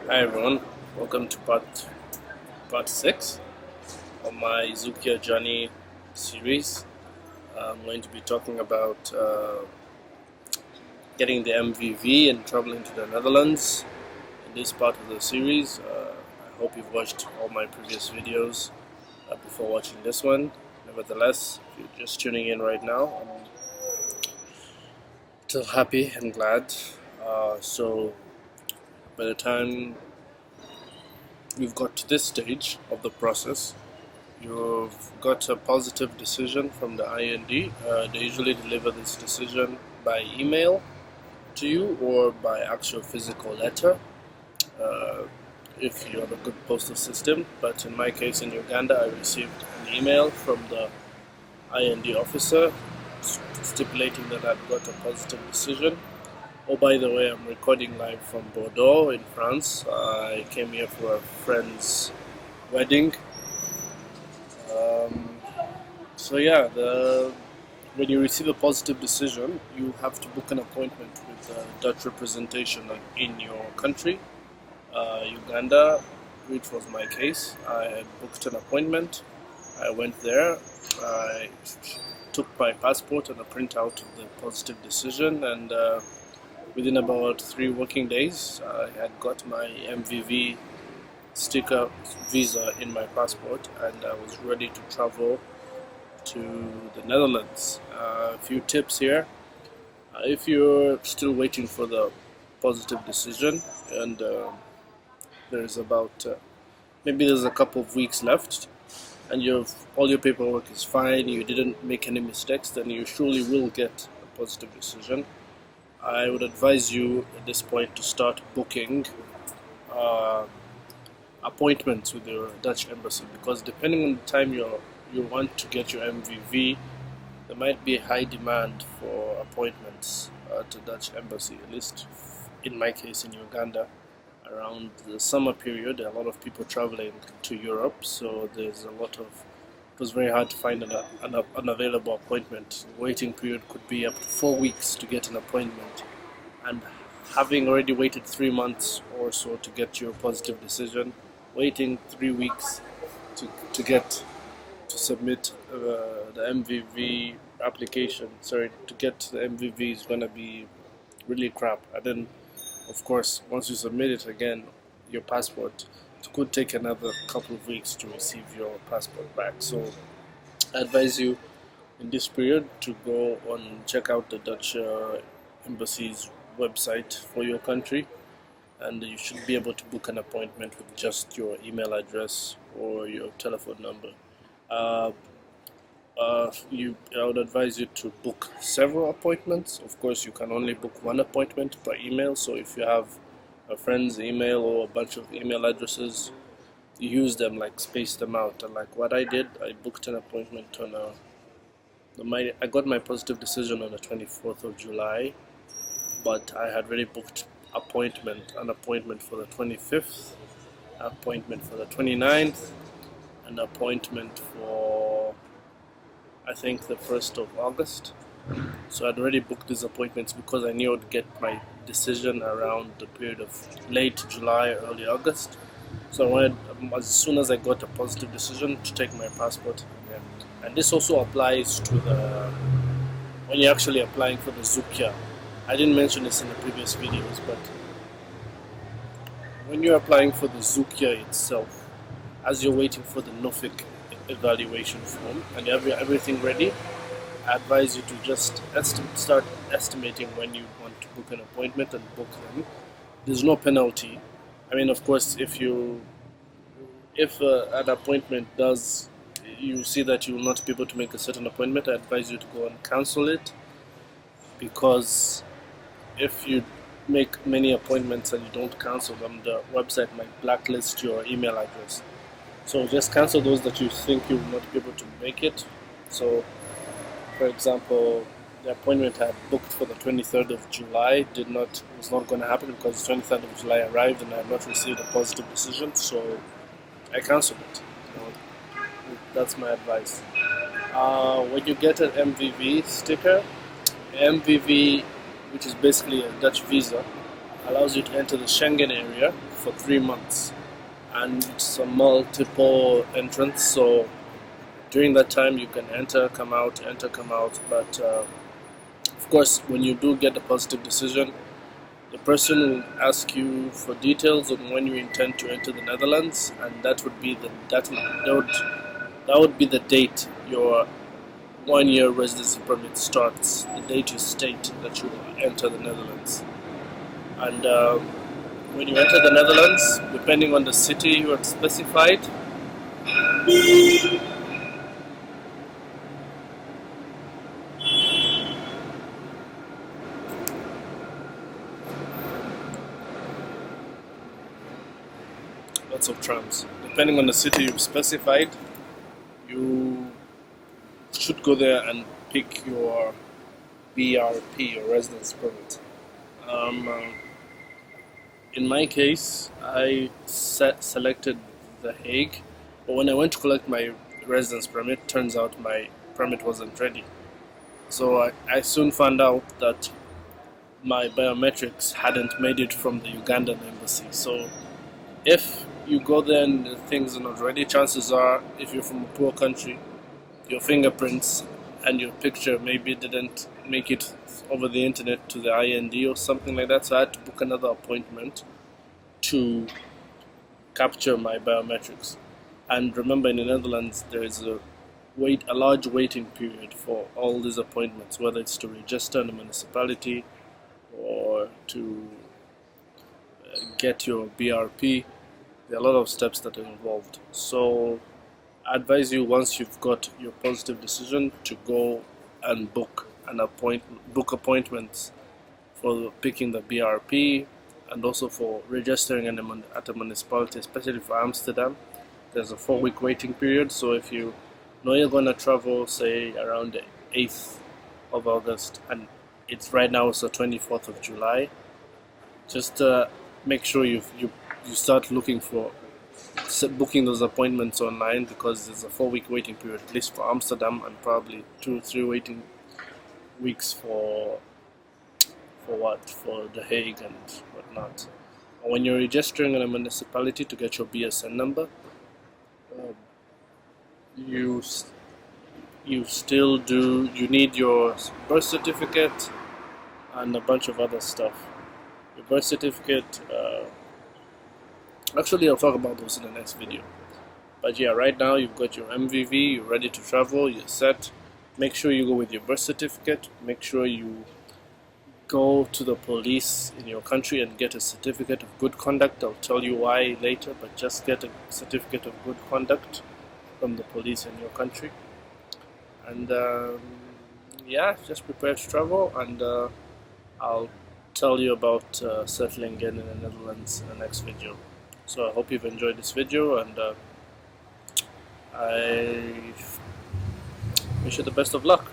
Hi everyone, welcome to part 6 of my Zukia journey series. I'm going to be talking about getting the MVV and traveling to the Netherlands in this part of the series. I hope you've watched all my previous videos before watching this one. Nevertheless, if you're just tuning in right now, I'm still happy and glad. So by the time we've got to this stage of the process, you've got a positive decision from the IND. They usually deliver this decision by email to you or by actual physical letter uh, if you have a good postal system. But in my case in Uganda, I received an email from the IND officer stipulating that I'd got a positive decision. Oh, by the way, I'm recording live from Bordeaux in France. I came here for a friend's wedding. Um, so yeah, when you receive a positive decision, you have to book an appointment with the Dutch representation in your country, Uganda, which was my case. I had booked an appointment. I went there. I took my passport and a printout of the positive decision, and within about 3 working days, I had got my MVV sticker visa in my passport, and I was ready to travel to the Netherlands. A few tips here. If you're still waiting for the positive decision and there's about maybe there's a couple of weeks left and all your paperwork is fine, you didn't make any mistakes, then you surely will get a positive decision. I would advise you at this point to start booking uh, appointments with your Dutch embassy, because depending on the time you want to get your MVV, there might be a high demand for appointments at the Dutch embassy. At least in my case in Uganda, around the summer period, there are a lot of people traveling to Europe, so there's a lot of. It was very hard to find an available appointment. The waiting period could be up to 4 weeks to get an appointment, and having already waited 3 months or so to get your positive decision, waiting 3 weeks to get to submit the MVV application, to get the MVV is gonna be really crap. And then, of course, once you submit it again, your passport, it could take another couple of weeks to receive your passport back. So I advise you in this period to go on check out the Dutch embassy's website for your country, and you should be able to book an appointment with just your email address or your telephone number. I would advise you to book several appointments. Of course, you can only book one appointment per email, so if you have a friend's email or a bunch of email addresses, you use them, like space them out. And like what I did, I booked an appointment on I got my positive decision on the 24th of July, but I had already booked an appointment for the 25th, appointment for the 29th, an appointment for I think the 1st of August. So I'd already booked these appointments because I knew I'd get my decision around the period of late July, early August. So I wanted, as soon as I got a positive decision, to take my passport. And this also applies to when you're actually applying for the Zukia. I didn't mention this in the previous videos, but when you're applying for the Zukia itself, as you're waiting for the NOFIC evaluation form and you have everything ready, I advise you to just start estimating when you want to book an appointment and book them. There's no penalty. I mean, of course, if an appointment you see that you will not be able to make a certain appointment, I advise you to go and cancel it, because if you make many appointments and you don't cancel them, the website might blacklist your email address. So just cancel those that you think you will not be able to make it. So, for example, the appointment I had booked for the 23rd of July was not going to happen because the 23rd of July arrived and I had not received a positive decision, so I cancelled it. That's my advice. When you get an MVV sticker, MVV, which is basically a Dutch visa, allows you to enter the Schengen area for 3 months, and it's a multiple entrance. So during that time, you can enter, come out, enter, come out. But of course, when you do get a positive decision, the person will ask you for details on when you intend to enter the Netherlands, and that would be the date your 1 year residency permit starts. The date you state that you will enter the Netherlands, and when you enter the Netherlands, depending on the city you have specified, lots of trams. Depending on the city you've specified, you should go there and pick your BRP, your residence permit. In my case, I selected The Hague, but when I went to collect my residence permit, turns out my permit wasn't ready. So I soon found out that my biometrics hadn't made it from the Ugandan embassy. So if you go there and the things are not ready, chances are, if you're from a poor country, your fingerprints and your picture maybe didn't make it over the internet to the IND or something like that. So I had to book another appointment to capture my biometrics. And remember, in the Netherlands, there is a large waiting period for all these appointments, whether it's to register in the municipality or to get your BRP. There are a lot of steps that are involved. So I advise you, once you've got your positive decision, to go and book appointments for picking the BRP, and also for registering at a municipality, especially for Amsterdam. There's a 4-week waiting period. So if you know you're going to travel, say around the 8th of August, and it's right now, it's the 24th of July, just make sure you start looking for booking those appointments online, because there's a 4-week waiting period, at least for Amsterdam, and probably 2-3 waiting weeks for The Hague and whatnot. When you're registering in a municipality to get your BSN number, you need your birth certificate and a bunch of other stuff. Your birth certificate, actually I'll talk about those in the next video. But yeah, right now you've got your MVV, you're ready to travel, you're set. Make sure you go with your birth certificate. Make sure you go to the police in your country and get a certificate of good conduct. I'll tell you why later, but just get a certificate of good conduct from the police in your country. And yeah, just prepare to travel, and I'll tell you about settling in the Netherlands in the next video. So I hope you've enjoyed this video, and I wish you the best of luck.